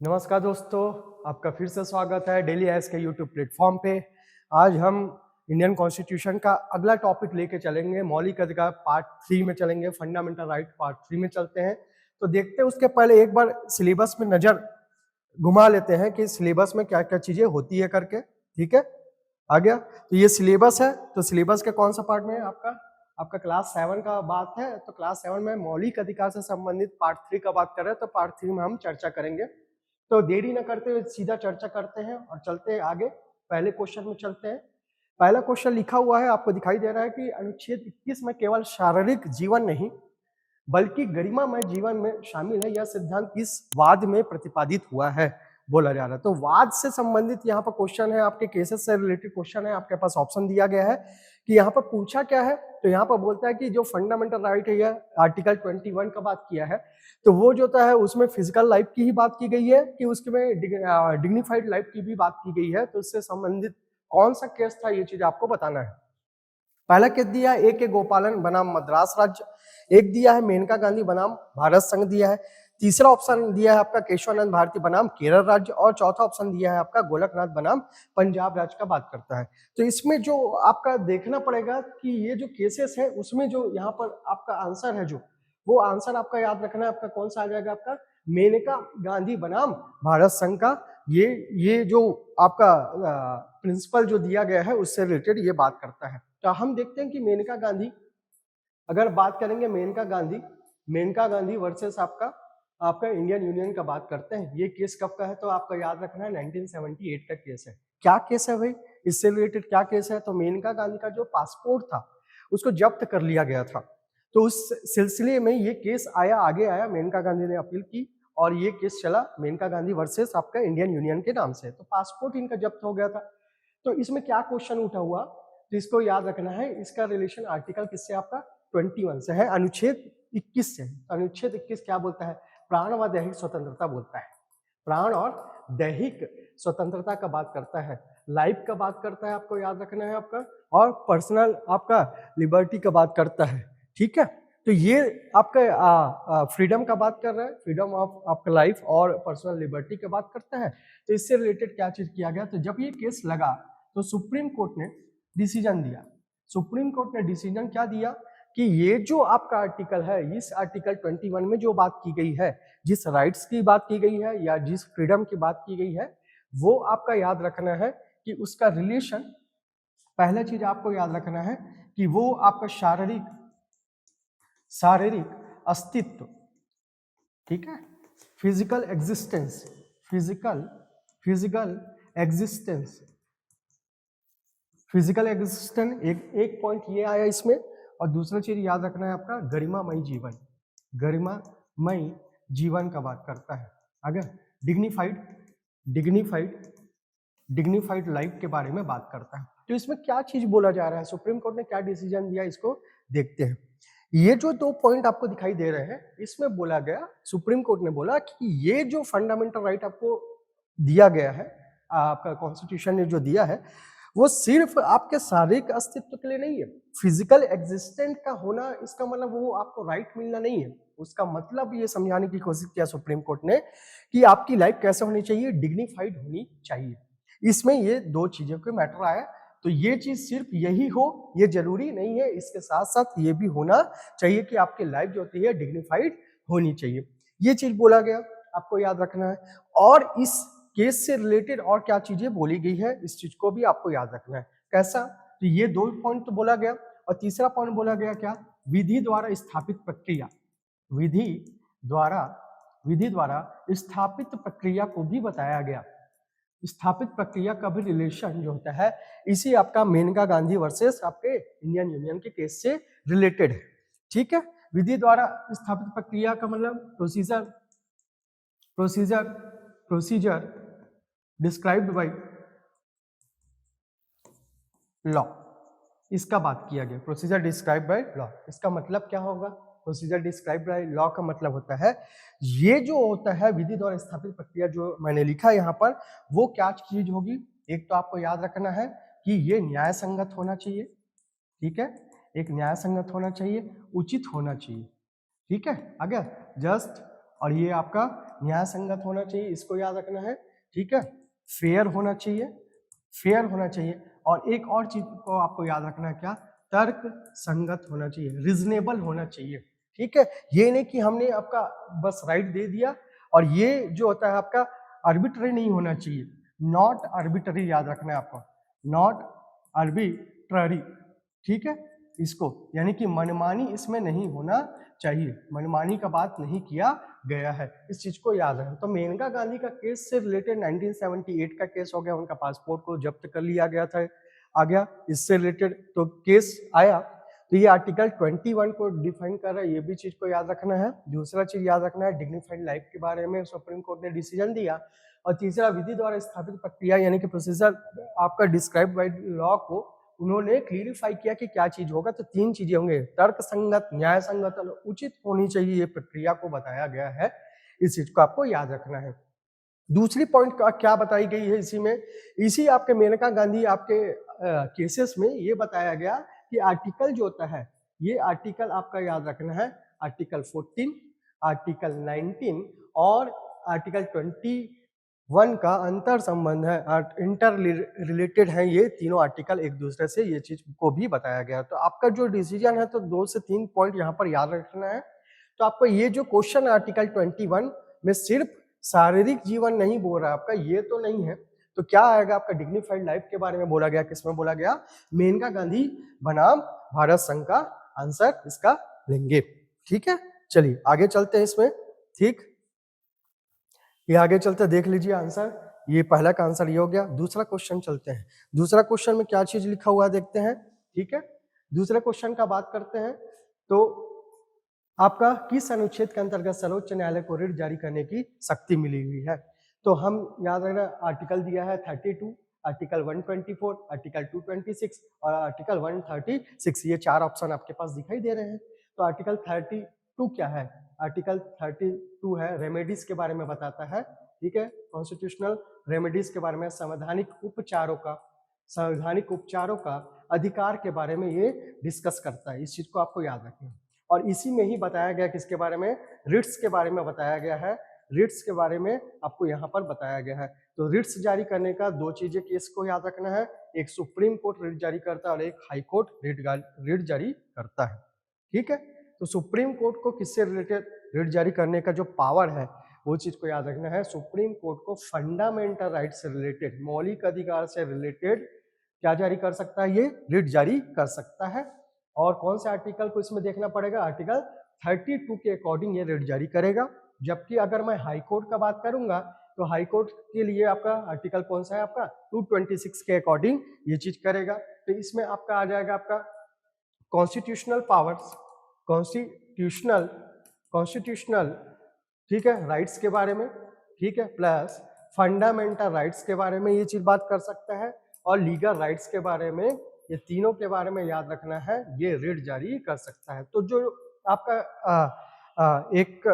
नमस्कार दोस्तों, आपका फिर से स्वागत है डेली एस के यूट्यूब प्लेटफॉर्म पे। आज हम इंडियन कॉन्स्टिट्यूशन का अगला टॉपिक लेके चलेंगे। मौलिक अधिकार पार्ट 3 में चलेंगे, फंडामेंटल राइट पार्ट 3 में चलते हैं। तो देखते हैं, उसके पहले एक बार सिलेबस में नजर घुमा लेते हैं कि सिलेबस में क्या क्या चीजें होती है करके। ठीक है, आ गया। तो ये सिलेबस है, तो सिलेबस के कौन सा पार्ट में है आपका क्लास 7 का बात है। तो क्लास 7 में मौलिक अधिकार से संबंधित पार्ट 3 का बात कर रहे हैं, तो पार्ट 3 में हम चर्चा करेंगे। तो देरी न करते हुए सीधा चर्चा करते हैं और चलते हैं आगे। पहले क्वेश्चन में चलते हैं। पहला क्वेश्चन लिखा हुआ है, आपको दिखाई दे रहा है कि अनुच्छेद 21 में केवल शारीरिक जीवन नहीं बल्कि गरिमामय जीवन में शामिल है, यह सिद्धांत किस वाद में प्रतिपादित हुआ है बोला जा रहा है। तो वाद से संबंधित यहाँ पर क्वेश्चन है, आपके केसेस से रिलेटेड क्वेश्चन है। आपके पास ऑप्शन दिया गया है कि यहाँ पर पूछा क्या है। तो यहाँ पर बोलता है कि जो फंडामेंटल राइट है, यह आर्टिकल 21 का बात किया है। तो वो जो है उसमें फिजिकल लाइफ की ही बात की गई है कि उसमें डिग्निफाइड लाइफ की भी बात की गई है। तो उससे संबंधित कौन सा केस था, ये चीज आपको बताना है। पहला केस दिया है A के गोपालन बनाम मद्रास राज्य, एक दिया है मेनका गांधी बनाम भारत संघ दिया है, तीसरा ऑप्शन दिया है आपका केशवानंद भारती बनाम केरल राज्य, और चौथा ऑप्शन दिया है आपका गोलकनाथ बनाम पंजाब राज्य का बात करता है। तो इसमें जो आपका देखना पड़ेगा कि ये जो केसेस है उसमें जो यहाँ पर आपका आंसर है, जो वो आंसर आपका याद रखना है। आपका कौन सा आ जाएगा, आपका मेनका गांधी बनाम भारत संघ का ये जो आपका प्रिंसिपल जो दिया गया है उससे रिलेटेड ये बात करता है। तो हम देखते हैं कि मेनका गांधी, अगर बात करेंगे मेनका गांधी वर्सेस आपका इंडियन यूनियन का बात करते हैं। ये केस कब का है, तो आपका याद रखना है 1978 का केस है। क्या केस है भाई, इससे रिलेटेड क्या केस है। तो मेनका गांधी का जो पासपोर्ट था उसको जब्त कर लिया गया था। तो उस सिलसिले में ये केस आगे आया, मेनका गांधी ने अपील की और ये केस चला मेनका गांधी वर्सेस आपका इंडियन यूनियन के नाम से। तो पासपोर्ट इनका जब्त हो गया था। तो इसमें क्या क्वेश्चन उठा हुआ, तो इसको याद रखना है। इसका रिलेशन आर्टिकल किससे, आपका 21 से है, अनुच्छेद 21 से। अनुच्छेद 21 क्या बोलता है, प्राण व दैहिक स्वतंत्रता बोलता है। प्राण और दैहिक स्वतंत्रता का बात करता है, लाइफ का बात करता है, आपको याद रखना है आपका, और पर्सनल आपका लिबर्टी का बात करता है। ठीक है, तो ये आपका फ्रीडम का बात कर रहा है, फ्रीडम ऑफ आपका लाइफ और पर्सनल लिबर्टी का बात करता है। तो इससे रिलेटेड क्या चीज किया गया, तो जब ये केस लगा तो सुप्रीम कोर्ट ने डिसीजन दिया। सुप्रीम कोर्ट ने डिसीजन क्या दिया कि ये जो आपका आर्टिकल है, इस आर्टिकल 21 में जो बात की गई है, जिस राइट्स की बात की गई है या जिस फ्रीडम की बात की गई है, वो आपका याद रखना है कि उसका रिलेशन, पहला चीज आपको याद रखना है कि वो आपका शारीरिक अस्तित्व, ठीक है, फिजिकल एग्जिस्टेंस, फिजिकल एग्जिस्टेंस एक पॉइंट ये आया इसमें। और दूसरा चीज याद रखना है आपका गरिमामय जीवन का बात करता है। आगे डिग्निफाइड लाइफ के बारे में बात करता है। तो इसमें क्या चीज बोला जा रहा है, सुप्रीम कोर्ट ने क्या डिसीजन दिया, इसको देखते हैं। ये जो 2 पॉइंट आपको दिखाई दे रहे हैं, इसमें बोला गया, सुप्रीम कोर्ट ने बोला कि ये जो फंडामेंटल राइट आपको दिया गया है, आपका कॉन्स्टिट्यूशन ने जो दिया है, वो सिर्फ आपके शारीरिक अस्तित्व के लिए नहीं है। फिजिकल एग्जिस्टेंट का होना, इसका मतलब वो आपको राइट मिलना नहीं है। उसका मतलब ये समझाने की कोशिश किया सुप्रीम कोर्ट ने कि आपकी लाइफ कैसे होनी चाहिए, डिग्निफाइड होनी चाहिए। इसमें ये 2 चीजों के मैटर आया। तो ये चीज सिर्फ यही हो ये जरूरी नहीं है, इसके साथ साथ ये भी होना चाहिए कि आपकी लाइफ जो होती है डिग्निफाइड होनी चाहिए। ये चीज बोला गया, आपको याद रखना है। और इस केस से रिलेटेड और क्या चीजें बोली गई है, इस चीज को भी आपको याद रखना है। कैसा, तो ये 2 पॉइंट तो बोला गया। और तीसरा पॉइंट बोला गया क्या, विधि द्वारा स्थापित प्रक्रिया, विधि द्वारा स्थापित प्रक्रिया को भी बताया गया। स्थापित प्रक्रिया का भी रिलेशन जो होता है, इसी आपका मेनका गांधी वर्सेस आपके इंडियन यूनियन के केस से रिलेटेड है। ठीक है, विधि द्वारा स्थापित प्रक्रिया का मतलब प्रोसीजर डिस्क्राइब्ड बाय लॉ, इसका बात किया गया। प्रोसीजर डिस्क्राइब्ड बाय लॉ, इसका मतलब क्या होगा, प्रोसीजर डिस्क्राइब्ड बाय लॉ का मतलब होता है, ये जो होता है विधि द्वारा स्थापित प्रक्रिया जो मैंने लिखा है यहाँ पर, वो क्या चीज होगी। एक तो आपको याद रखना है कि ये न्याय संगत होना चाहिए, ठीक है, एक न्याय संगत होना चाहिए, उचित होना चाहिए, ठीक है, आगे जस्ट, और ये आपका न्याय संगत होना चाहिए, इसको याद रखना है, ठीक है। फेयर होना चाहिए, फेयर होना चाहिए। और एक और चीज को आपको याद रखना है, क्या, तर्क संगत होना चाहिए, रीजनेबल होना चाहिए, ठीक है। ये नहीं कि हमने आपका बस राइट दे दिया, और ये जो होता है आपका आर्बिट्ररी नहीं होना चाहिए, नॉट आर्बिट्ररी याद रखना है आपको, नॉट आर्बिट्ररी, ठीक है। इसको यानी कि मनमानी इसमें नहीं होना चाहिए, मनमानी का बात नहीं किया गया है, इस चीज को याद रखें। तो मेनका गांधी का केस से रिलेटेड 1978 का केस हो गया, उनका पासपोर्ट को जब्त कर लिया गया था, आ गया इससे रिलेटेड तो केस आया। तो ये आर्टिकल 21 को डिफाइन कर रहा है, ये भी चीज को याद रखना है। दूसरा चीज याद रखना है, डिग्निफाइड लाइफ के बारे में सुप्रीम कोर्ट ने डिसीजन दिया। और तीसरा, विधि द्वारा स्थापित प्रक्रिया यानी कि प्रोसीजर आपका डिस्क्राइब बाय लॉ को उन्होंने क्लियरिफाई किया कि क्या चीज होगा। तो तीन चीजें होंगे, तर्क संगत, न्याय संगत और उचित होनी चाहिए, ये प्रक्रिया को बताया गया है, इस चीज को आपको याद रखना है। दूसरी पॉइंट क्या बताई गई है इसी में, इसी आपके मेनका गांधी आपके केसेस में ये बताया गया कि आर्टिकल जो होता है, ये आर्टिकल आपका याद रखना है, आर्टिकल 14, आर्टिकल 19 और आर्टिकल 21 का अंतर संबंध है, इंटर रिलेटेड है ये तीनों आर्टिकल एक दूसरे से, ये चीज को भी बताया गया। तो आपका जो डिसीजन है तो 2 से 3 पॉइंट यहाँ पर याद रखना है। तो आपको ये जो क्वेश्चन आर्टिकल 21 में सिर्फ शारीरिक जीवन नहीं बोल रहा है आपका, ये तो नहीं है, तो क्या आएगा आपका, डिग्निफाइड लाइफ के बारे में बोला गया, किसमें बोला गया, मेनका गांधी बनाम भारत संघ का आंसर इसका लेंगे, ठीक है। चलिए आगे चलते हैं इसमें, ठीक, ये आगे चलते देख लीजिए आंसर, ये पहला का आंसर ये हो गया। दूसरा क्वेश्चन चलते हैं, दूसरा क्वेश्चन में क्या चीज लिखा हुआ है देखते हैं, ठीक है। दूसरे क्वेश्चन का बात करते हैं, तो आपका किस अनुच्छेद के अंतर्गत सर्वोच्च न्यायालय को रिट जारी करने की शक्ति मिली हुई है। तो हम याद रखना, आर्टिकल दिया है 32, आर्टिकल 124, आर्टिकल 226 और आर्टिकल 136, ये 4 ऑप्शन आपके पास दिखाई दे रहे हैं। तो आर्टिकल 32 क्या है, आर्टिकल 32 है रेमेडीज के बारे में बताता है, ठीक है, कॉन्स्टिट्यूशनल रेमेडीज के बारे में, संवैधानिक उपचारों का अधिकार के बारे में ये डिस्कस करता है, इस चीज को आपको याद रखना। और इसी में ही बताया गया किसके बारे में, रिट्स के बारे में बताया गया है, रिट्स के बारे में आपको यहाँ पर बताया गया है। तो रिट्स जारी करने का 2 चीजें केस को याद रखना है, एक सुप्रीम कोर्ट रिट जारी करता है और एक हाई कोर्ट रिट जारी करता है, ठीक है। तो सुप्रीम कोर्ट को किससे रिलेटेड रिट जारी करने का जो पावर है वो चीज को याद रखना है, सुप्रीम कोर्ट को फंडामेंटल राइट से रिलेटेड, मौलिक अधिकार से रिलेटेड क्या जारी कर सकता है, ये रिट जारी कर सकता है। और कौन से आर्टिकल को इसमें देखना पड़ेगा, आर्टिकल 32 के अकॉर्डिंग ये रिट जारी करेगा। जबकि अगर मैं हाई कोर्ट का बात करूंगा तो हाई कोर्ट के लिए आपका आर्टिकल कौन सा है, आपका 226 के अकॉर्डिंग ये चीज करेगा। तो इसमें आपका आ जाएगा आपका कॉन्स्टिट्यूशनल पावर्स, कॉन्स्टिट्यूशनल, ठीक है, राइट्स के बारे में, ठीक है, प्लस फंडामेंटल राइट्स के बारे में ये चीज बात कर सकता है, और लीगल राइट्स के बारे में, ये तीनों के बारे में याद रखना है, ये रिट जारी कर सकता है। तो जो आपका एक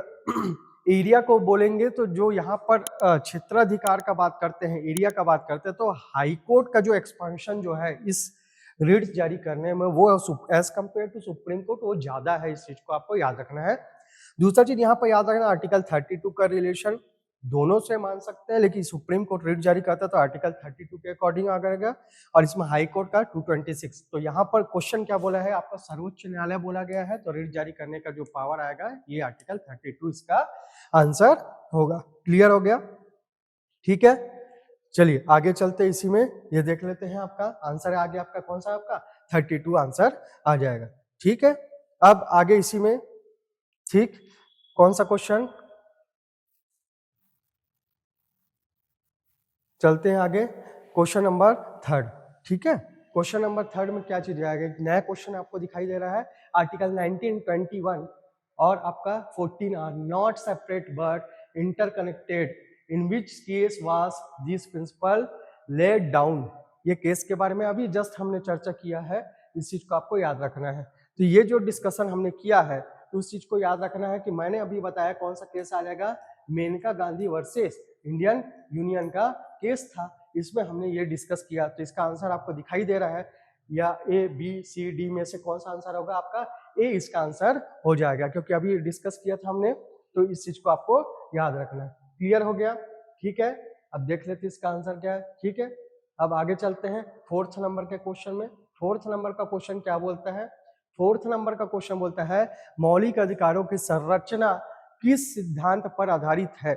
एरिया को बोलेंगे, तो जो यहाँ पर क्षेत्राधिकार का बात करते हैं, एरिया का बात करते हैं, तो हाई कोर्ट का जो एक्सपेंशन जो है इस रिट जारी करने में, वो as compare to Supreme Court वो ज्यादा है, इस चीज को आपको याद रखना है। दूसरा चीज यहाँ पर याद रखना, आर्टिकल 32 का रिलेशन दोनों से मान सकते हैं, लेकिन सुप्रीम कोर्ट रिट जारी करता है तो आर्टिकल 32 के अकॉर्डिंग आ जाएगा, और इसमें हाई कोर्ट का 226। तो यहाँ पर क्वेश्चन क्या बोला है आपका, सर्वोच्च न्यायालय बोला गया है, तो रिट जारी करने का जो पावर आएगा ये आर्टिकल 32 इसका आंसर होगा। क्लियर हो गया, ठीक है। चलिए आगे चलते इसी में, ये देख लेते हैं आपका आंसर आगे आपका कौन सा, आपका 32 आंसर आ जाएगा, ठीक है। अब आगे इसी में, ठीक, कौन सा क्वेश्चन, चलते हैं आगे, क्वेश्चन नंबर 3, ठीक है। क्वेश्चन नंबर 3 में क्या चीज आएगा, एक नया क्वेश्चन आपको दिखाई दे रहा है, आर्टिकल 1921 और आपका 14 are not separate but interconnected, in which case was this principle laid down. ये केस के बारे में अभी जस्ट हमने चर्चा किया है, इस चीज को आपको याद रखना है। तो ये जो डिस्कशन हमने किया है, तो उस चीज को याद रखना है कि मैंने अभी बताया कौन सा केस आ जाएगा, Maneka Gandhi versus Indian Union का केस था, इसमें हमने ये डिस्कस किया। तो इसका आंसर आपको दिखाई दे रहा है, या ए बी सी डी में से कौन सा आंसर होगा, आपका ए इसका आंसर हो जाएगा, क्योंकि अभी डिस्कस किया था हमने तो इस चीज को आपको याद रखना है। क्लियर हो गया? ठीक है, अब देख लेते हैं इसका आंसर क्या है। ठीक है, अब आगे चलते हैं फोर्थ नंबर के क्वेश्चन में। फोर्थ नंबर का क्वेश्चन क्या बोलता है? फोर्थ नंबर का क्वेश्चन बोलता है मौलिक अधिकारों की संरचना किस सिद्धांत पर आधारित है?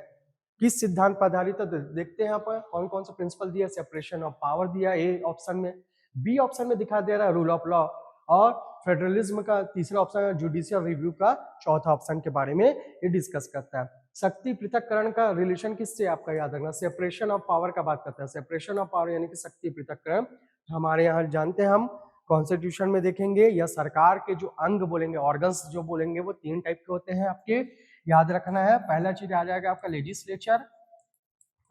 किस सिद्धांत पर आधारित है? तो देखते हैं यहाँ पर कौन कौन सा प्रिंसिपल दिया। सेपरेशन ऑफ पावर दिया ए ऑप्शन में, बी ऑप्शन में दिखा दे रहा है रूल ऑफ लॉ, और फेडरलिज्म का तीसरा ऑप्शन है, जुडिशियल रिव्यू का चौथा ऑप्शन के बारे में ये डिस्कस करता है। शक्ति पृथक्करण का रिलेशन किससे आपका याद रखना? सेपरेशन ऑफ पावर का बात करता है। सेपरेशन ऑफ पावर यानी कि शक्ति पृथक्करण हमारे यहाँ जानते हैं हम कॉन्स्टिट्यूशन में देखेंगे, या सरकार के जो अंग बोलेंगे, ऑर्गन्स जो बोलेंगे, वो 3 टाइप के होते हैं आपके, याद रखना है। पहला चीज आ जाएगा आपका लेजिस्लेचर,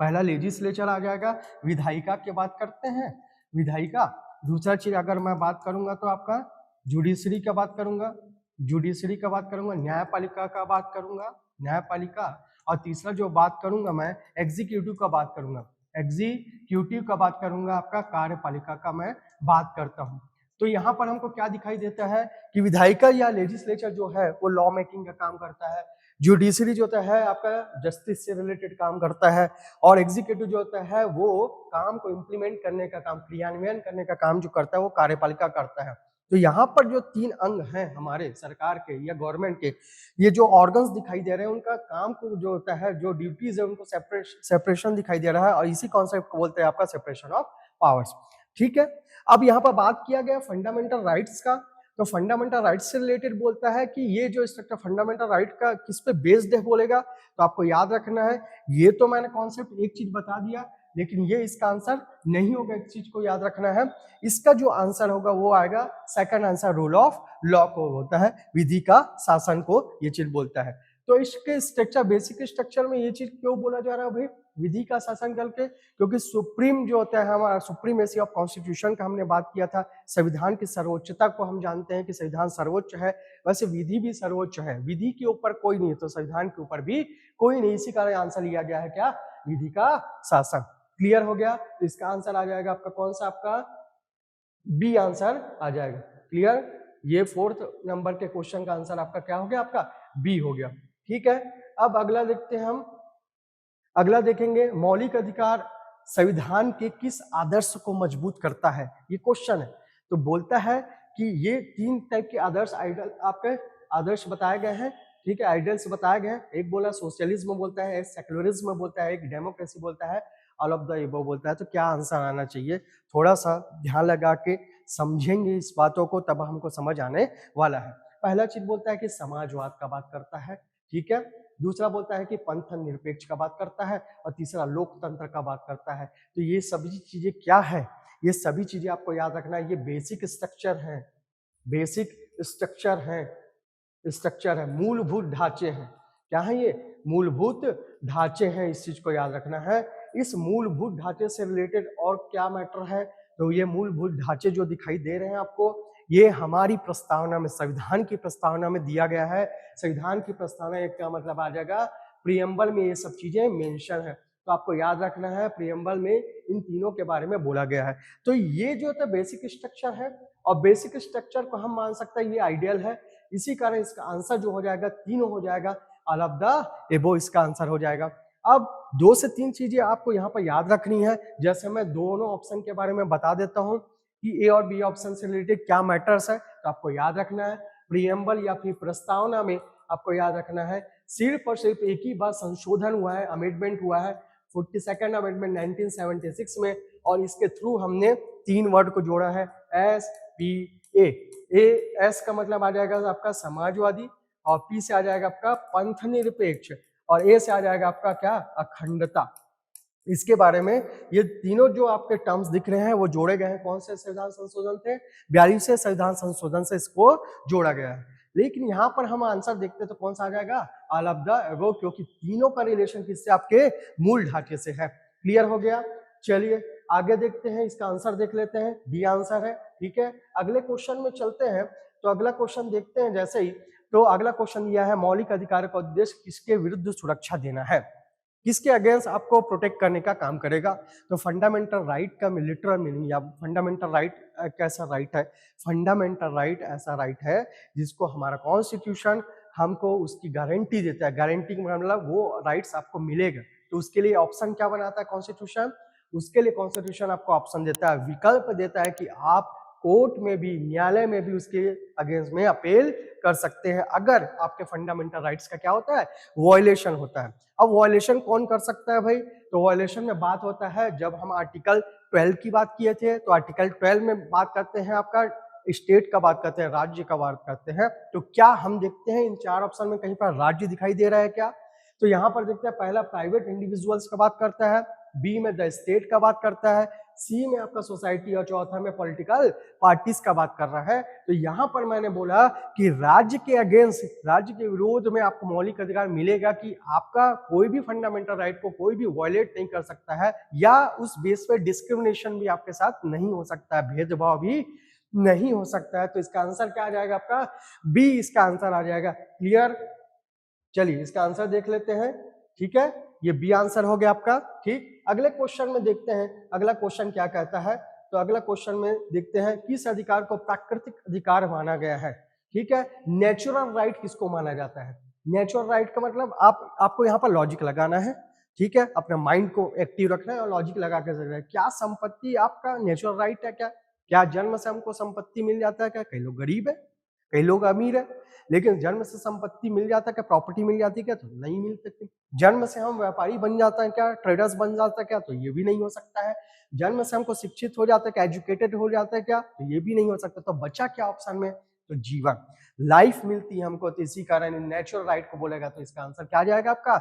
पहला लेजिस्लेचर आ जाएगा। विधायिका की बात करते हैं, विधायिका। दूसरा चीज अगर मैं बात करूंगा तो आपका जुडिशरी का बात करूंगा, जुडिशरी का बात करूंगा। न्यायपालिका का बात करूंगा, न्यायपालिका। और तीसरा जो बात करूंगा मैं एग्जीक्यूटिव का बात करूंगा, एग्जीक्यूटिव का बात करूंगा, आपका कार्यपालिका का मैं बात करता हूं। तो यहाँ पर हमको क्या दिखाई देता है कि विधायिका या लेजिस्लेचर जो है वो लॉ मेकिंग का काम करता है, जुडिशरी जो होता है आपका जस्टिस से रिलेटेड काम करता है, और एग्जीक्यूटिव जो होता है वो काम को इम्प्लीमेंट करने का काम, क्रियान्वयन करने का काम जो करता है वो कार्यपालिका करता है। तो यहाँ पर जो 3 अंग हैं हमारे सरकार के या गवर्नमेंट के, ये जो ऑर्गन्स दिखाई दे रहे हैं उनका काम को जो होता है, जो ड्यूटीज है उनको सेपरेशन दिखाई दे रहा है, और इसी कॉन्सेप्ट को बोलते हैं आपका सेपरेशन ऑफ पावर्स। ठीक है, अब यहाँ पर बात किया गया फंडामेंटल राइट्स का। तो फंडामेंटल राइट्स से रिलेटेड बोलता है कि ये जो स्ट्रक्चर फंडामेंटल राइट का किस पे बेस्ड है बोलेगा, तो आपको याद रखना है, ये तो मैंने कॉन्सेप्ट एक चीज बता दिया, लेकिन ये इसका आंसर नहीं होगा। एक चीज को याद रखना है, इसका जो आंसर होगा वो आएगा second answer, rule of law को होता है, विधि का शासन को ये चीज बोलता है। तो इसके स्ट्रक्चर, बेसिक स्ट्रक्चर में ये चीज क्यों बोला जा रहा है भाई विधि का शासन करके? क्योंकि सुप्रीम जो होता है हमारा, सुप्रीमेसी ऑफ कॉन्स्टिट्यूशन का हमने बात किया था, संविधान की सर्वोच्चता को हम जानते हैं कि संविधान सर्वोच्च है, वैसे विधि भी सर्वोच्च है। विधि के ऊपर कोई नहीं तो संविधान के ऊपर भी कोई नहीं, इसी कारण आंसर लिया गया है क्या? विधि का शासन। क्लियर हो गया? तो इसका आंसर आ जाएगा आपका कौन सा? आपका बी आंसर आ जाएगा। क्लियर? ये फोर्थ नंबर के क्वेश्चन का आंसर आपका क्या हो गया? आपका बी हो गया। ठीक है, अब अगला देखते हैं हम। अगला देखेंगे मौलिक अधिकार संविधान के किस आदर्श को मजबूत करता है, ये क्वेश्चन है। तो बोलता है कि ये 3 टाइप के आदर्श आइडल आपके आदर्श बताए गए हैं। ठीक है, आइडल्स बताए गए हैं। एक बोला सोशलिज्म बोलता है, एक सेक्युलरिज्म बोलता है, एक डेमोक्रेसी बोलता है, ऑल ऑफ द एबव बोलता है। तो क्या आंसर आना चाहिए? थोड़ा सा ध्यान लगा के समझेंगे इस बातों को तब हमको समझ आने वाला है। पहला चीज बोलता है कि समाजवाद का बात करता है। ठीक है, दूसरा बोलता है कि पंथ निरपेक्ष का बात करता है, और तीसरा लोकतंत्र का बात करता है। तो ये सभी चीजें क्या है? ये सभी चीजें आपको याद रखना है, ये बेसिक स्ट्रक्चर है, बेसिक स्ट्रक्चर है, स्ट्रक्चर है, मूलभूत ढांचे हैं। क्या है ये? मूलभूत ढांचे हैं, इस चीज को याद रखना है। इस मूलभूत ढांचे से रिलेटेड और क्या मैटर है? तो ये मूलभूत ढांचे जो दिखाई दे रहे हैं आपको, ये हमारी प्रस्तावना में, संविधान की प्रस्तावना में दिया गया है। संविधान की प्रस्तावना का मतलब आ जाएगा प्रियम्बल में ये सब चीजें मेंशन है। तो आपको याद रखना है प्रियम्बल में इन तीनों के बारे में बोला गया है। तो ये जो है बेसिक स्ट्रक्चर है, और बेसिक स्ट्रक्चर को हम मान सकते हैं ये आइडियल है। इसी कारण इसका आंसर जो हो जाएगा तीनों हो जाएगा, ऑल ऑफ द एबो इसका आंसर हो जाएगा। अब 2 से 3 चीजें आपको यहाँ पर याद रखनी है। जैसे मैं दोनों ऑप्शन के बारे में बता देता हूँ कि ए और बी ऑप्शन से रिलेटेड क्या मैटर्स है, तो आपको याद रखना है प्रियम्बल या फिर प्रस्तावना में आपको याद रखना है सिर्फ और सिर्फ एक ही बार संशोधन हुआ है, अमेंडमेंट हुआ है 42nd अमेंडमेंट 1976 में, और इसके थ्रू हमने 3 वर्ड को जोड़ा है, एस पी ए। एस का मतलब आ जाएगा आपका समाजवादी, और पी से आ जाएगा आपका पंथ निरपेक्ष, और ए से आ जाएगा आपका क्या? अखंडता। इसके बारे में ये तीनों जो आपके टर्म्स दिख रहे हैं वो जोड़े गए हैं। कौन से संविधान संशोधन थे? 42वें संविधान संशोधन से इसको जोड़ा गया है। लेकिन यहाँ पर हम आंसर देखते हैं तो कौन सा आ जाएगा? ऑल ऑफ द एबव, क्योंकि तीनों का रिलेशन किससे? आपके मूल ढांचे से है। क्लियर हो गया? चलिए आगे देखते हैं, इसका आंसर देख लेते हैं, बी आंसर है। ठीक है, अगले क्वेश्चन में चलते हैं। तो अगला क्वेश्चन देखते हैं जैसे ही, तो अगला क्वेश्चन यह है मौलिक अधिकार का उद्देश्य किसके विरुद्ध सुरक्षा देना है, किसके अगेंस्ट आपको प्रोटेक्ट करने का काम करेगा। तो फंडामेंटल राइट का लिटरल मीनिंग, या फंडामेंटल राइट कैसा राइट है? फंडामेंटल राइट ऐसा राइट है जिसको हमारा कॉन्स्टिट्यूशन हमको उसकी गारंटी देता है। गारंटी का मतलब वो राइट्स आपको मिलेगा। तो उसके लिए ऑप्शन क्या बनाता है कॉन्स्टिट्यूशन? उसके लिए कॉन्स्टिट्यूशन आपको ऑप्शन देता है, विकल्प देता है कि आप कोर्ट में भी, न्यायालय में भी उसके अगेंस्ट में अपील कर सकते हैं अगर आपके फंडामेंटल राइट्स का क्या होता है, वायलेशन होता है। अब वायलेशन कौन कर सकता है भाई? तो वायलेशन में बात होता है, जब हम आर्टिकल 12 की बात किए थे तो आर्टिकल 12 में बात करते हैं आपका स्टेट का बात करते हैं, राज्य का बात करते हैं। तो क्या हम देखते हैं इन चार ऑप्शन में कहीं पर राज्य दिखाई दे रहा है क्या? तो यहाँ पर देखते हैं, पहला प्राइवेट इंडिविजुअल्स का बात करता है, बी में द स्टेट का बात करता है, सी में आपका सोसाइटी और चौथा में पॉलिटिकल पार्टीज का बात कर रहा है। तो यहाँ पर मैंने बोला कि राज्य के अगेंस्ट, राज्य के विरोध में आपको मौलिक अधिकार मिलेगा कि आपका कोई भी फंडामेंटल राइट को कोई भी वायलेट नहीं कर सकता है, या उस बेस पे डिस्क्रिमिनेशन भी आपके साथ नहीं हो सकता है, भेदभाव भी नहीं हो सकता है। तो इसका आंसर क्या आ जाएगा आपका? बी इसका आंसर आ जाएगा। क्लियर? चलिए इसका आंसर देख लेते हैं। ठीक है, ये बी आंसर हो गया आपका। ठीक, अगले क्वेश्चन में देखते हैं अगला क्वेश्चन क्या कहता है। तो अगला क्वेश्चन में देखते हैं किस अधिकार को प्राकृतिक अधिकार माना गया है। ठीक है, नेचुरल राइट किसको माना जाता है? नेचुरल राइट का मतलब आपको यहाँ पर लॉजिक लगाना है। ठीक है, अपने माइंड को एक्टिव रखना है और लॉजिक लगा के सकना है। क्या संपत्ति आपका नेचुरल राइट है क्या? क्या जन्म से हमको संपत्ति मिल जाता है क्या? कई लोग गरीब है, कई लोग अमीर है, लेकिन जन्म से संपत्ति मिल जाता है क्या? प्रॉपर्टी मिल जाती है क्या? तो नहीं मिल सकती। जन्म से हम व्यापारी बन जाता है क्या? ट्रेडर्स बन जाता है क्या? तो ये भी नहीं हो सकता है। जन्म से हमको शिक्षित हो जाता है क्या? एजुकेटेड हो जाता है क्या? तो ये भी नहीं हो सकता। तो बचा क्या ऑप्शन में? तो जीवन, लाइफ मिलती है हमको, तो इसी कारण नेचुरल राइट को बोलेगा। तो इसका आंसर क्या आ जाएगा आपका?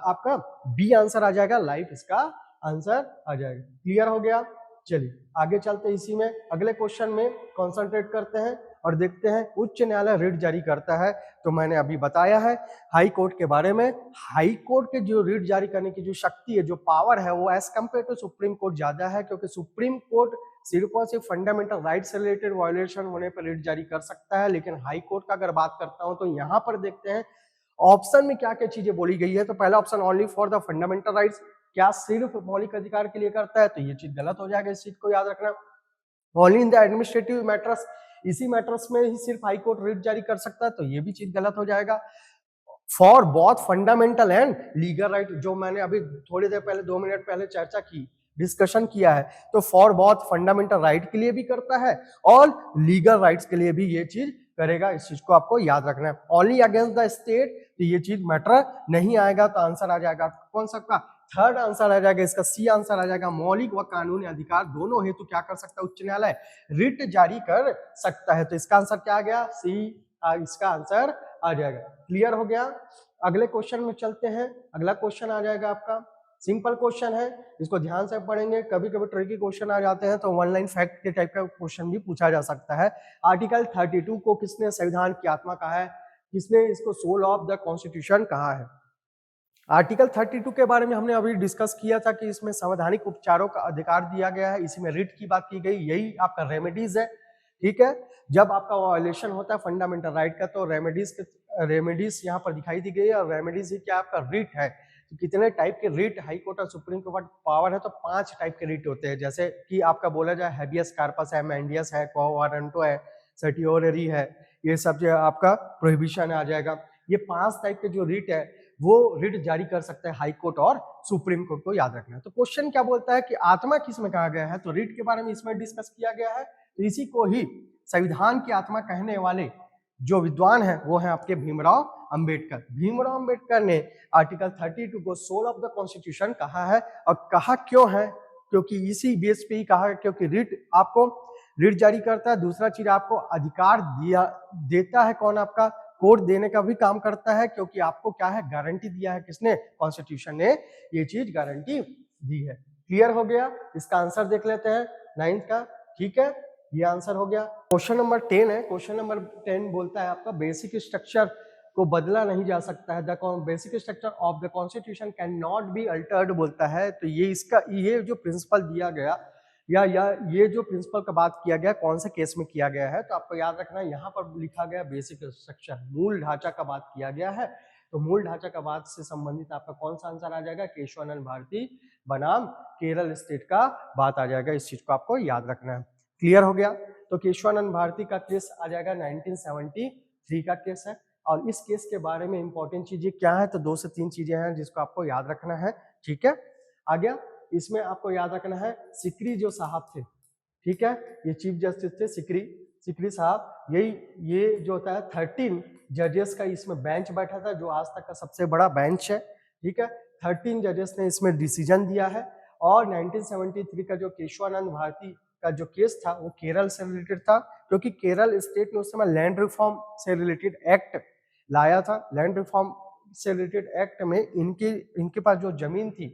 आपका बी आंसर आ जाएगा, लाइफ इसका आंसर आ जाएगा। क्लियर हो गया? चलिए आगे चलते, इसी में अगले क्वेश्चन में कंसंट्रेट करते हैं और देखते हैं। उच्च न्यायालय रिट जारी करता है, तो मैंने अभी बताया है हाई कोर्ट के बारे में। हाई कोर्ट के जो रिट जारी करने की जो शक्ति है, जो पावर है, वो as compare to Supreme Court ज्यादा है, क्योंकि सुप्रीम कोर्ट सिर्फ और सिर्फ फंडामेंटल राइट से रिलेटेड वायोलेशन होने पर रिट जारी कर सकता है। लेकिन हाई कोर्ट का अगर बात करता हूं तो यहाँ पर देखते हैं ऑप्शन में क्या क्या चीजें बोली गई है। तो पहला option only for the fundamental rights, क्या सिर्फ मौलिक अधिकार के लिए करता है? तो ये चीज गलत हो जाएगा, इस चीज को याद रखना। Only in the administrative matters, इसी मैटर्स में ही सिर्फ हाई कोर्ट रिट जारी कर सकता है, तो ये भी चीज गलत हो जाएगा। For both fundamental and legal right, जो मैंने अभी थोड़ी देर पहले 2 मिनट पहले चर्चा की, डिस्कशन किया है, तो फॉर बोथ फंडामेंटल राइट के लिए भी करता है और लीगल राइट्स के लिए भी ये चीज करेगा। इस चीज को आपको याद रखना है। ओनली अगेंस्ट द स्टेट, तो ये चीज मैटर नहीं आएगा। तो आंसर आ जाएगा कौन सा का? थर्ड आंसर आ जाएगा इसका, सी आंसर आ जाएगा। मौलिक व कानूनी अधिकार दोनों हेतु क्या कर सकता है उच्च न्यायालय? रिट जारी कर सकता है। तो इसका आंसर क्या आ गया? सी इसका आंसर आ जाएगा। क्लियर हो गया? अगले क्वेश्चन में चलते हैं। अगला क्वेश्चन आ जाएगा आपका, सिंपल क्वेश्चन है, इसको ध्यान से पढ़ेंगे। कभी कभी ट्रिकी क्वेश्चन आ जाते हैं तो वन लाइन फैक्ट के टाइप का क्वेश्चन भी पूछा जा सकता है। आर्टिकल 32 को किसने संविधान की आत्मा कहा है? किसने इसको सोल ऑफ द कॉन्स्टिट्यूशन कहा है? आर्टिकल 32 के बारे में हमने अभी डिस्कस किया था कि इसमें संवैधानिक उपचारों का अधिकार दिया गया है, इसी में रिट की बात की गई, यही आपका रेमेडीज है। ठीक है, जब आपका वायलेशन होता है फंडामेंटल राइट का, तो रेमेडीज यहाँ पर दिखाई दी गई है। और रेमेडीज ही क्या? आपका रिट है। तो कितने टाइप के रिट हाई कोर्ट और सुप्रीम कोर्ट पावर है? तो 5 टाइप के रिट होते हैं। जैसे कि आपका बोला जाए हैबियस कार्पस है, मैंडियस है, क्वा वारंटो है, सर्टियोररी है, ये सब जो आपका प्रोहिबिशन आ जाएगा। ये 5 टाइप के जो रिट है वो रिट जारी कर सकता है हाई कोर्ट और सुप्रीम कोर्ट को याद रखना है। तो क्वेश्चन क्या बोलता है कि आत्मा किस में कहा गया है? तो रिट के बारे में इसमें डिस्कस किया गया है। तो इसी को ही संविधान की आत्मा कहने वाले जो विद्वान है वो है आपके भीमराव अंबेडकर। भीमराव अंबेडकर ने आर्टिकल 32 को सोल ऑफ द कॉन्स्टिट्यूशन कहा है। और कहा क्यों है? क्योंकि इसी बेस पे ही कहा है, क्योंकि रिट आपको रिट जारी करता है। दूसरा चीज आपको अधिकार दिया देता है, कौन? आपका कोर्ट देने का भी काम करता है, क्योंकि आपको क्या है? गारंटी दिया है। किसने? कॉन्स्टिट्यूशन ने ये चीज गारंटी दी है। क्लियर हो गया? इसका आंसर देख लेते हैं 9th का। ठीक है, ये आंसर हो गया। क्वेश्चन नंबर 10 है। क्वेश्चन नंबर 10 बोलता है आपका बेसिक स्ट्रक्चर को बदला नहीं जा सकता है। The basic structure of the constitution can not be altered बोलता है। तो ये इसका ये जो प्रिंसिपल दिया गया या ये जो प्रिंसिपल का बात किया गया, कौन से केस में किया गया है? तो आपको याद रखना है, यहाँ पर लिखा गया बेसिक स्ट्रक्चर, मूल ढांचा का बात किया गया है। तो मूल ढांचा का बात से संबंधित आपका कौन सा आंसर आ जाएगा? केशवानंद भारती बनाम केरल स्टेट का बात आ जाएगा। इस चीज को आपको याद रखना है। क्लियर हो गया? तो केशवानंद भारती का केस आ जाएगा 1973 का केस है। और इस केस के बारे में इंपॉर्टेंट चीजें क्या है, तो 2 से 3 चीजें हैं जिसको आपको याद रखना है, ठीक है। आ गया, इसमें आपको याद रखना है सिकरी जो साहब थे, ठीक है, ये चीफ जस्टिस थे सिकरी साहब, ये जो होता है 13 जजेस का इसमें बेंच बैठा था, जो आज तक का सबसे बड़ा बेंच है, ठीक है। 13 जजेस ने इसमें डिसीजन दिया है। और 1973 का जो केशवानंद भारती का जो केस था वो केरल से रिलेटेड था, क्योंकि केरल स्टेट ने उस समय लैंड रिफॉर्म से रिलेटेड एक्ट लाया था। लैंड रिफॉर्म से रिलेटेड एक्ट में इनके पास जो जमीन थी,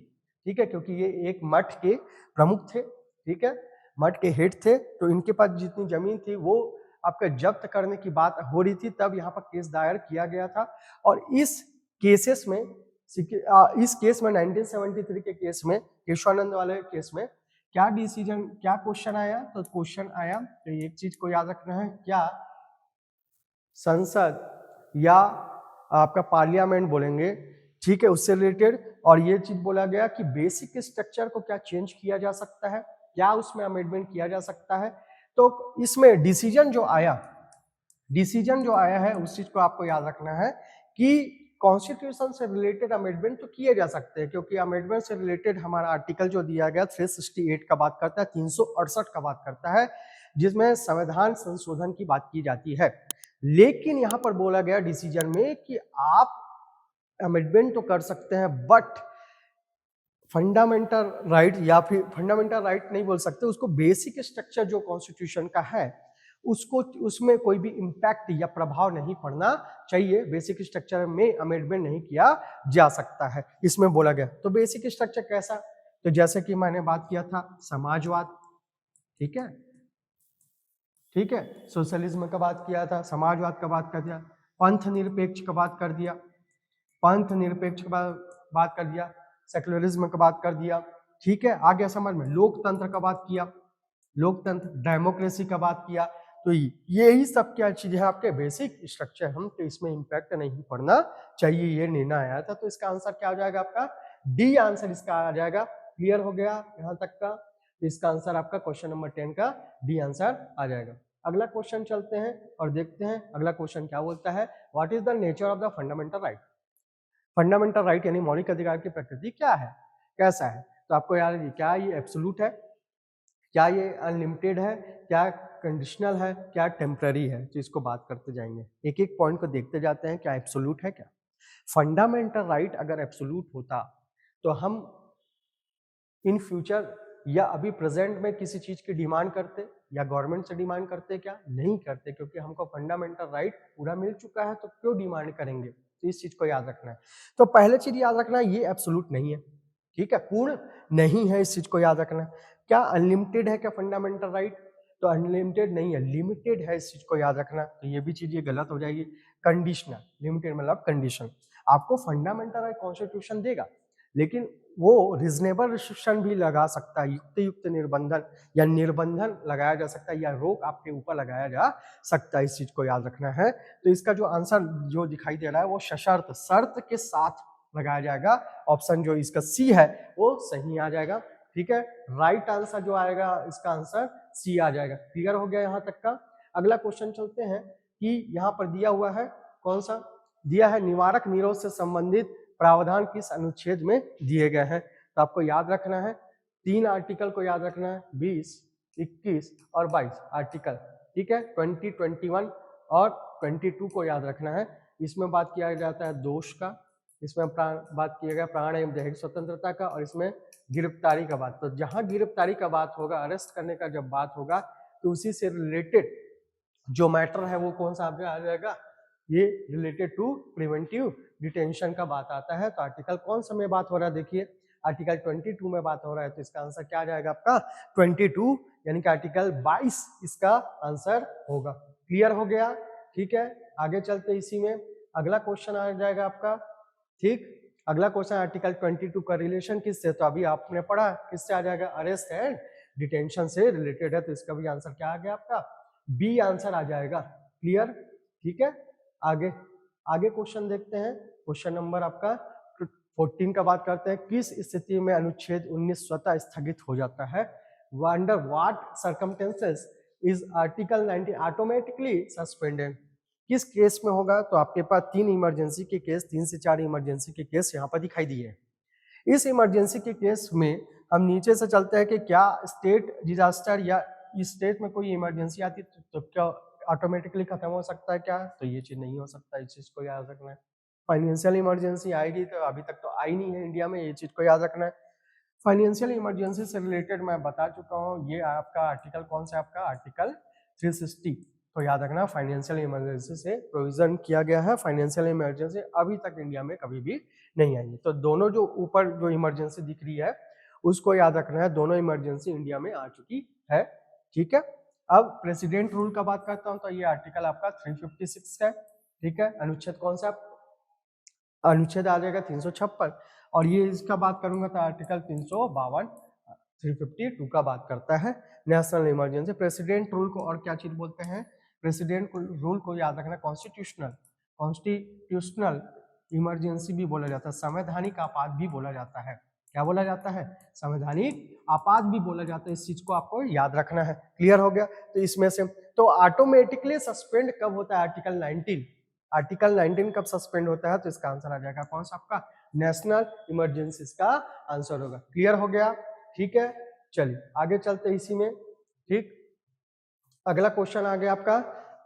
ठीक है, क्योंकि ये एक मठ के प्रमुख थे, ठीक है, मठ के हेड थे, तो इनके पास जितनी जमीन थी वो आपका जब्त करने की बात हो रही थी, तब यहाँ पर केस दायर किया गया था। और इस केसेस में इस केस में 1973 के केस में, केशवानंद वाले केस में क्या डिसीजन, क्या क्वेश्चन आया, तो क्वेश्चन आया, तो एक चीज को याद रखना है, क्या संसद या आपका पार्लियामेंट बोलेंगे, ठीक है, उससे रिलेटेड, और ये चीज बोला गया कि बेसिक स्ट्रक्चर को क्या चेंज किया जा सकता है, क्या उसमें अमेंडमेंट किया जा सकता है। तो इसमें डिसीजन जो आया है उस चीज को आपको याद रखना है कि कॉन्स्टिट्यूशन से रिलेटेड अमेंडमेंट तो किए जा सकते हैं, क्योंकि अमेंडमेंट से रिलेटेड हमारा आर्टिकल जो दिया गया 368 का बात करता है, 368 का बात करता है, जिसमें संविधान संशोधन की बात की जाती है। लेकिन यहां पर बोला गया डिसीजन में कि आप अमेंडमेंट तो कर सकते हैं, बट फंडामेंटल राइट, या फिर फंडामेंटल राइट नहीं बोल सकते उसको, बेसिक स्ट्रक्चर जो कॉन्स्टिट्यूशन का है उसको, उसमें कोई भी इंपैक्ट या प्रभाव नहीं पड़ना चाहिए, बेसिक स्ट्रक्चर में अमेंडमेंट नहीं किया जा सकता है, इसमें बोला गया। तो बेसिक स्ट्रक्चर कैसा, तो जैसे कि मैंने बात किया था समाजवाद, ठीक है, ठीक है, सोशलिज्म का बात किया था, समाजवाद का बात कर दिया, पंथ निरपेक्ष का बात कर दिया, पंथ निरपेक्ष का बात कर दिया, सेक्युलरिज्म का बात कर दिया, ठीक है, आ गया समझ में। लोकतंत्र का बात किया, लोकतंत्र डेमोक्रेसी का बात किया, तो यही सब क्या चीज है आपके बेसिक स्ट्रक्चर, हम तो इसमें इंपैक्ट नहीं पड़ना चाहिए, ये निर्णय आया था। तो इसका आंसर क्या हो जाएगा आपका, डी आंसर इसका आ जाएगा। क्लियर हो गया यहां तक का, तो इसका आंसर आपका क्वेश्चन नंबर 10 का डी आंसर आ जाएगा। अगला क्वेश्चन चलते हैं और देखते हैं अगला क्वेश्चन क्या बोलता है, what is the nature of the fundamental right. Fundamental right यानी मौलिक अधिकार की प्रकृति क्या है, कैसा है, तो आपको याद है क्या ये एब्सोल्यूट है, क्या ये अनलिमिटेड है, क्या कंडीशनल है, क्या टेम्पररी है। तो इसको बात करते जाएंगे, एक एक पॉइंट को देखते जाते हैं, क्या एब्सोल्यूट है क्या। फंडामेंटल राइट अगर एब्सोल्यूट होता तो हम इन फ्यूचर या अभी प्रेजेंट में किसी चीज की डिमांड करते या गवर्नमेंट से डिमांड करते, क्या नहीं करते, क्योंकि हमको फंडामेंटल राइट पूरा मिल चुका है, तो क्यों डिमांड करेंगे। तो इस चीज को याद रखना है। तो पहले चीज याद रखना है ये एब्सोल्यूट नहीं है, ठीक है, पूर्ण नहीं है, इस चीज को याद रखना है। क्या अनलिमिटेड है क्या फंडामेंटल राइट, तो अनलिमिटेड नहीं है, लिमिटेड है, इस चीज को याद रखना। तो ये भी चीज ये गलत हो जाएगी। कंडीशनल, लिमिटेड मतलब कंडीशन। आपको फंडामेंटल राइट कॉन्स्टिट्यूशन देगा, लेकिन वो रिजनेबल रिस्ट्रिक्शन भी लगा सकता है, युक्त निर्बंधन या निर्बंधन लगाया जा सकता है, या रोक आपके ऊपर लगाया जा सकता है, इस चीज को याद रखना है। तो इसका जो आंसर जो दिखाई दे रहा है वो सशर्त, शर्त के साथ लगाया जाएगा। ऑप्शन जो इसका सी है वो सही आ जाएगा, ठीक है। राइट आंसर जो आएगा इसका आंसर सी आ जाएगा। क्लियर हो गया यहाँ तक का। अगला क्वेश्चन चलते हैं कि यहाँ पर दिया हुआ है, कौन सा दिया है, निवारक निरोध से संबंधित प्रावधान किस अनुच्छेद में दिए गए हैं। तो आपको याद रखना है 3 आर्टिकल को याद रखना है, 20, 21 और 22 आर्टिकल, ठीक है। 20, 21 और 22 को याद रखना है। इसमें बात किया जाता है दोष का, इसमें बात किया गया प्राण एवं दैहिक स्वतंत्रता का, और इसमें गिरफ्तारी का बात। तो जहां गिरफ्तारी का बात होगा, अरेस्ट करने का जब बात होगा, तो उसी से रिलेटेड जो मैटर है वो कौन सा आ जाएगा, ये रिलेटेड टू प्रिवेंटिव डिटेंशन का बात आता है। तो आर्टिकल कौन सा में बात हो रहा है, देखिए आर्टिकल 22 में बात हो रहा है। तो इसका आंसर क्या आ जाएगा आपका 22, यानी कि आर्टिकल 22 इसका आंसर होगा। क्लियर हो गया, ठीक है। आगे चलते इसी में अगला क्वेश्चन आ जाएगा आपका, ठीक। अगला क्वेश्चन आर्टिकल 22 का रिलेशन किससे, तो अभी आपने पढ़ा किससे आ जाएगा, अरेस्ट एंड डिटेंशन से रिलेटेड है। तो इसका भी आंसर क्या आ गया आपका, बी आंसर आ जाएगा। क्लियर, ठीक है। आगे क्वेश्चन देखते हैं। क्वेश्चन नंबर आपका 14 का बात करते हैं, किस स्थिति में अनुच्छेद 19 स्वतः स्थगित हो जाता है। Under what circumstances is article 19 automatically suspended. किस केस में होगा, तो आपके पास 3 इमरजेंसी के केस, 3 से 4 इमरजेंसी के केस यहाँ पर दिखाई दिए हैं। इस इमरजेंसी के केस में हम नीचे से चलते हैं कि क्या स्टेट डिजास्टर या इस स्टेट में कोई इमरजेंसी आती तो क्या ऑटोमेटिकली खत्म हो सकता है क्या, तो ये चीज नहीं हो सकता, इस चीज को याद रखना है। फाइनेंशियल इमरजेंसी आएगी तो अभी तक तो आई नहीं है इंडिया में, ये चीज को याद रखना है। फाइनेंशियल इमरजेंसी से रिलेटेड मैं बता चुका हूँ, ये आपका आर्टिकल कौन सा, आपका आर्टिकल 360, तो याद रखना फाइनेंशियल इमरजेंसी से प्रोविजन किया गया है। फाइनेंशियल इमरजेंसी अभी तक इंडिया में कभी भी नहीं आई है, तो दोनों जो ऊपर जो इमरजेंसी दिख रही है उसको याद रखना है, दोनों इमरजेंसी इंडिया में आ चुकी है, ठीक है। अब प्रेसिडेंट रूल का बात करता हूँ, तो ये आर्टिकल आपका 356 है, ठीक है। अनुच्छेद कौन सा, अनुच्छेद आ जाएगा 356, और ये इसका बात करूंगा तो आर्टिकल 352 352 का बात करता है नेशनल इमरजेंसी। प्रेसिडेंट रूल को और क्या चीज बोलते हैं, प्रेसिडेंट रूल को याद रखना कॉन्स्टिट्यूशनल, कॉन्स्टिट्यूशनल इमरजेंसी भी बोला जाता है, संवैधानिक आपात भी बोला जाता है। क्या बोला जाता है, संवैधानिक आपात भी बोला जाता है, इस चीज को आपको याद रखना है। क्लियर हो गया, तो इसमें से तो ऑटोमेटिकली सस्पेंड कब होता है, आर्टिकल 19, आर्टिकल 19 कब सस्पेंड होता है, तो इसका आंसर आ जाएगा कौन सा, आपका नेशनल इमरजेंसी का आंसर होगा। क्लियर हो गया, ठीक है। चलिए आगे चलते इसी में, ठीक। अगला क्वेश्चन आ गया आपका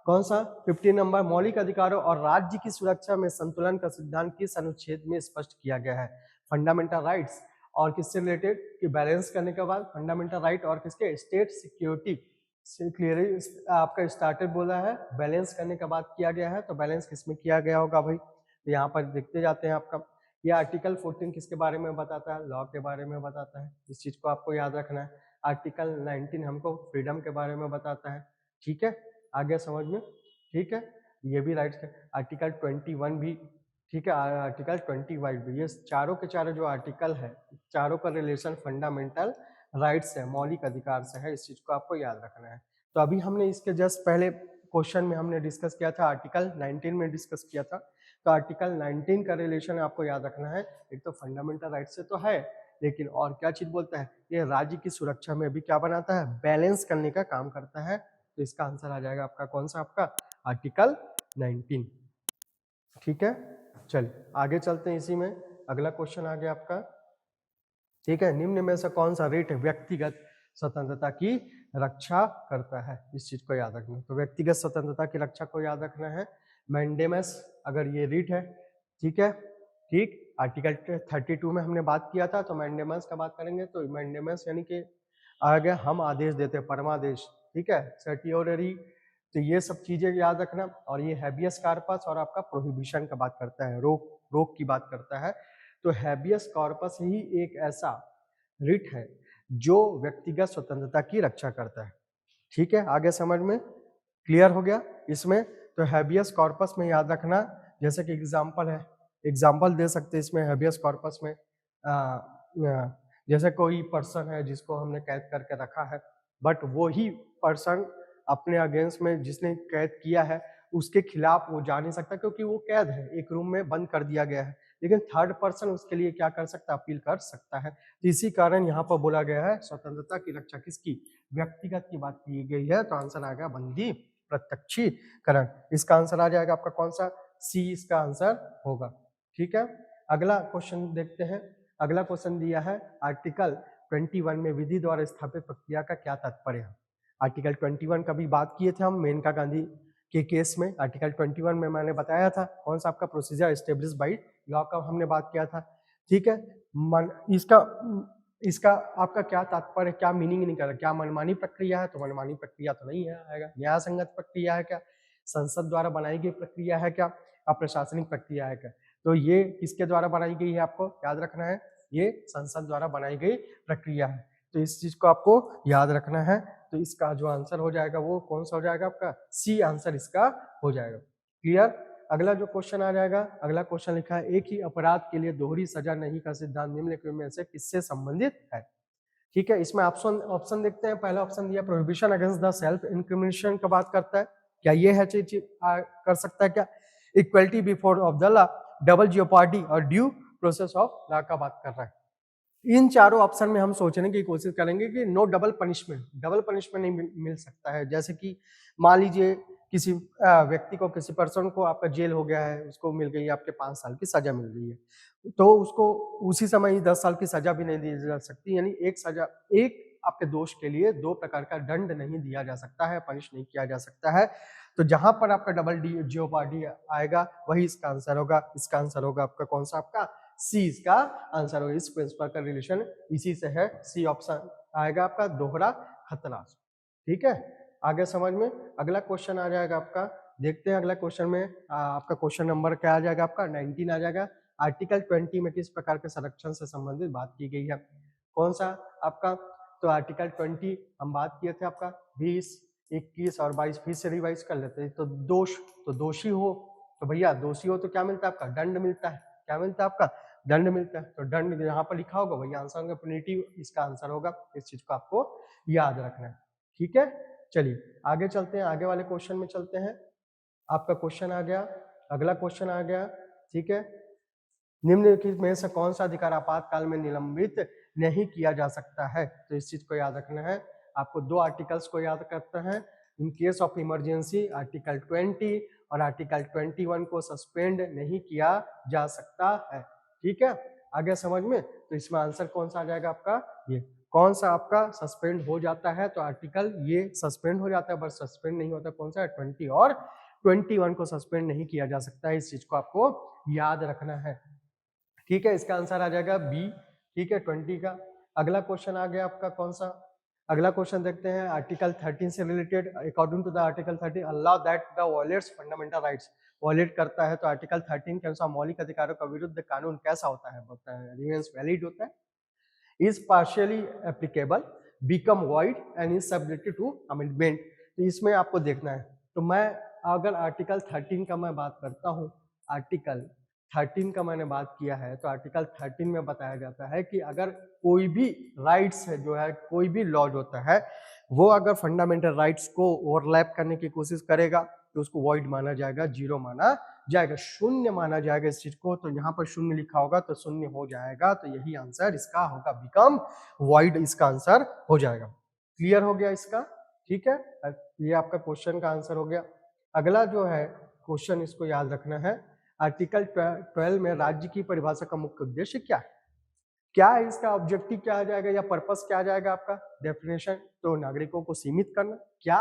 कौन सा, 50 नंबर, मौलिक अधिकारों और राज्य की सुरक्षा में संतुलन का सिद्धांत किस अनुच्छेद में स्पष्ट किया गया है। फंडामेंटल राइट्स और किससे रिलेटेड कि बैलेंस करने के बाद फंडामेंटल राइट और किसके, स्टेट सिक्योरिटी से क्लियर आपका स्टार्टेड बोला है, बैलेंस करने के बाद किया गया है, तो बैलेंस किसमें किया गया होगा भाई, तो यहाँ पर देखते जाते हैं आपका। ये आर्टिकल 14 किसके बारे में बताता है, लॉ के बारे में बताता है, इस चीज को आपको याद रखना है। आर्टिकल 19 हमको फ्रीडम के बारे में बताता है, ठीक है, आगे समझ में, ठीक है। ये भी राइट्स है, आर्टिकल 21 भी, ठीक है, आर्टिकल 25 भी, ये चारों के चारों जो आर्टिकल है, चारों का रिलेशन फंडामेंटल राइट्स है, मौलिक अधिकार से है, इस चीज को आपको याद रखना है। तो अभी हमने इसके जस्ट पहले क्वेश्चन में हमने डिस्कस किया था, आर्टिकल 19 में डिस्कस किया था, तो आर्टिकल 19 का रिलेशन आपको याद रखना है। एक तो फंडामेंटल राइट से तो है, लेकिन और क्या चीज बोलता है, ये राज्य की सुरक्षा में भी क्या बनाता है, बैलेंस करने का काम करता है, तो इसका आंसर आ जाएगा आपका कौन सा, आपका आर्टिकल 19, ठीक है। चलिए आगे चलते हैं इसी में, अगला क्वेश्चन आ गया आपका, ठीक है। निम्न में से कौन सा रिट व्यक्तिगत स्वतंत्रता की रक्षा करता है, इस चीज को याद रखना, तो व्यक्तिगत स्वतंत्रता की रक्षा को याद रखना है। मैंडेमस अगर ये रिट है, ठीक है, ठीक, आर्टिकल 32 में हमने बात किया था, तो मैंडेमस का बात करेंगे, तो मैंडेमस यानी कि आगे हम आदेश देते हैं, परमादेश, ठीक है, सर्टियोररी, तो ये सब चीजें याद रखना। और ये हैबियस कॉर्पस और आपका प्रोहिबिशन का बात करता है, रोक की बात करता है, तो हैबियस कॉर्पस ही एक ऐसा रिट है जो व्यक्तिगत स्वतंत्रता की रक्षा करता है, ठीक है, आगे समझ में क्लियर हो गया इसमें। तो हैबियस कॉर्पस में याद रखना, जैसे कि एग्जांपल है, एग्जांपल दे सकते हैं इसमें हैबियस कॉर्पस में, जैसे कोई पर्सन है जिसको हमने कैद करके रखा है, बट वो ही पर्सन अपने अगेंस्ट में जिसने कैद किया है उसके खिलाफ वो जा नहीं सकता, क्योंकि वो कैद है, एक रूम में बंद कर दिया गया है, लेकिन थर्ड पर्सन उसके लिए क्या कर सकता है, अपील कर सकता है। तो इसी कारण यहाँ पर बोला गया है स्वतंत्रता की रक्षा किसकी, व्यक्तिगत की बात की गई है, तो आंसर आ गया बंदी प्रत्यक्षीकरण, इसका आंसर आ जाएगा आपका कौन सा, सी इसका आंसर होगा, ठीक है। अगला क्वेश्चन देखते हैं, अगला क्वेश्चन दिया है आर्टिकल 21 में विधि द्वारा स्थापित प्रक्रिया का क्या तात्पर्य है। आर्टिकल 21 का भी बात किए थे हम मेनका गांधी के केस में, आर्टिकल 21 में मैंने बताया था कौन सा आपका प्रोसीजर एस्टेब्लिश बाई लॉ का हमने बात किया था, ठीक है। इसका आपका क्या तात्पर्य, क्या मीनिंग नहीं कर रहा, क्या मनमानी प्रक्रिया है, तो मनमानी प्रक्रिया तो नहीं है, आएगा न्याय संगत प्रक्रिया है क्या, संसद द्वारा बनाई गई प्रक्रिया है क्या, अप्रशासनिक प्रक्रिया है क्या, तो ये किसके द्वारा बनाई गई है आपको याद रखना है, ये संसद द्वारा बनाई गई प्रक्रिया है, तो इस चीज को आपको याद रखना है। तो इसका जो आंसर हो जाएगा वो कौन सा हो जाएगा, आपका सी आंसर इसका हो जाएगा, क्लियर। अगला जो क्वेश्चन आ जाएगा, अगला क्वेश्चन लिखा है एक ही अपराध के लिए दोहरी सजा नहीं का सिद्धांत निम्नलिखित में से किससे संबंधित है, ठीक है। इसमें ऑप्शन देखते हैं, पहला ऑप्शन दिया prohibition against the self incrimination का बात करता है, क्या ये है चीज कर सकता है क्या, equality before of the law, double jeopardy और ड्यू प्रोसेस ऑफ लॉ का बात कर रहा है। इन चारों ऑप्शन में हम सोचने की कोशिश करेंगे कि नो डबल पनिशमेंट नहीं मिल सकता है, जैसे कि मान लीजिए किसी व्यक्ति को, किसी पर्सन को आपका जेल हो गया है, उसको मिल गई है आपके 5 साल की सजा मिल गई है, तो उसको उसी समय ही 10 साल की सजा भी नहीं दी जा सकती। यानी एक आपके दोष के लिए 2 प्रकार का दंड नहीं दिया जा सकता है, पनिश नहीं किया जा सकता है। तो जहां पर आपका डबल जियोपार्डी आएगा वही इसका आंसर होगा। इसका आंसर होगा आपका कौन सा? आपका सी इसका आंसर होगा। इस प्रिंसिपल का रिलेशन इसी से है। सी ऑप्शन आएगा आपका दोहरा खतरा। ठीक है, आगे समझ में। अगला क्वेश्चन आ जाएगा आपका, देखते हैं अगला क्वेश्चन में आपका क्वेश्चन नंबर क्या आ जाएगा? आपका 19 आ जाएगा। आर्टिकल 20 में किस प्रकार के संरक्षण से संबंधित बात की गई है? कौन सा आपका? तो आर्टिकल 20 हम बात किए थे आपका 20, 21 और 22 फिर से रिवाइज कर लेते हैं। तो दोषी हो तो भैया दोषी हो तो क्या मिलता है? आपका दंड मिलता है। क्या मिलता है? आपका दंड मिलता है। तो दंड यहाँ पर लिखा होगा वही आंसर होगा, पेनल्टी इसका आंसर होगा। इस चीज को आपको याद रखना है। ठीक है, चलिए आगे चलते हैं, आगे वाले क्वेश्चन में चलते हैं। आपका क्वेश्चन आ गया, अगला क्वेश्चन आ गया। ठीक है, निम्नलिखित में से कौन सा अधिकार आपातकाल में निलंबित नहीं किया जा सकता है? तो इस चीज को याद रखना है आपको। 2 आर्टिकल्स को याद करते हैं। In case of emergency article 20 और आर्टिकल 21 को सस्पेंड नहीं किया जा सकता है। ठीक है, आगे समझ में। तो इसमें आंसर कौन सा आ जाएगा आपका? ये कौन सा आपका सस्पेंड हो जाता है? तो आर्टिकल ये सस्पेंड हो जाता है, बस सस्पेंड नहीं होता। कौन सा? 20 और 21 को सस्पेंड नहीं किया जा सकता है। इस चीज को आपको याद रखना है। ठीक है, इसका आंसर आ जाएगा बी। ठीक है, 20 का। अगला क्वेश्चन आ गया आपका कौन सा? अगला क्वेश्चन देखते हैं आर्टिकल 13 से related. According to the article 13 all law that the violates fundamental rights, violate करता है तो आर्टिकल 13 के अनुसार मौलिक अधिकारों का विरुद्ध कानून कैसा होता है? बोलता है रिमेन्स वैलिड होता है, is partially applicable, become void and is subjected to amendment. तो इसमें आपको देखना है। तो मैं अगर आर्टिकल 13 का मैं बात करता हूँ, आर्टिकल 13 का मैंने बात किया है, तो आर्टिकल 13 में बताया जाता है कि अगर कोई भी राइट्स है, जो है कोई भी लॉज होता है, वो अगर फंडामेंटल राइट्स को ओवरलैप करने की कोशिश करेगा तो उसको वॉइड माना जाएगा, जीरो माना जाएगा, शून्य माना जाएगा इस चीज को। तो यहाँ पर शून्य लिखा होगा तो शून्य हो जाएगा। तो यही आंसर इसका होगा, बिकम वॉइड इसका आंसर हो जाएगा। क्लियर हो गया इसका? ठीक है, ये आपका क्वेश्चन का आंसर हो गया। अगला जो है क्वेश्चन, इसको याद रखना है। आर्टिकल 12 में राज्य की परिभाषा का मुख्य उद्देश्य क्या है? क्या है इसका ऑब्जेक्टिव? क्या आ जाएगा या पर्पस क्या आ जाएगा आपका? डेफिनेशन तो नागरिकों को सीमित करना। क्या?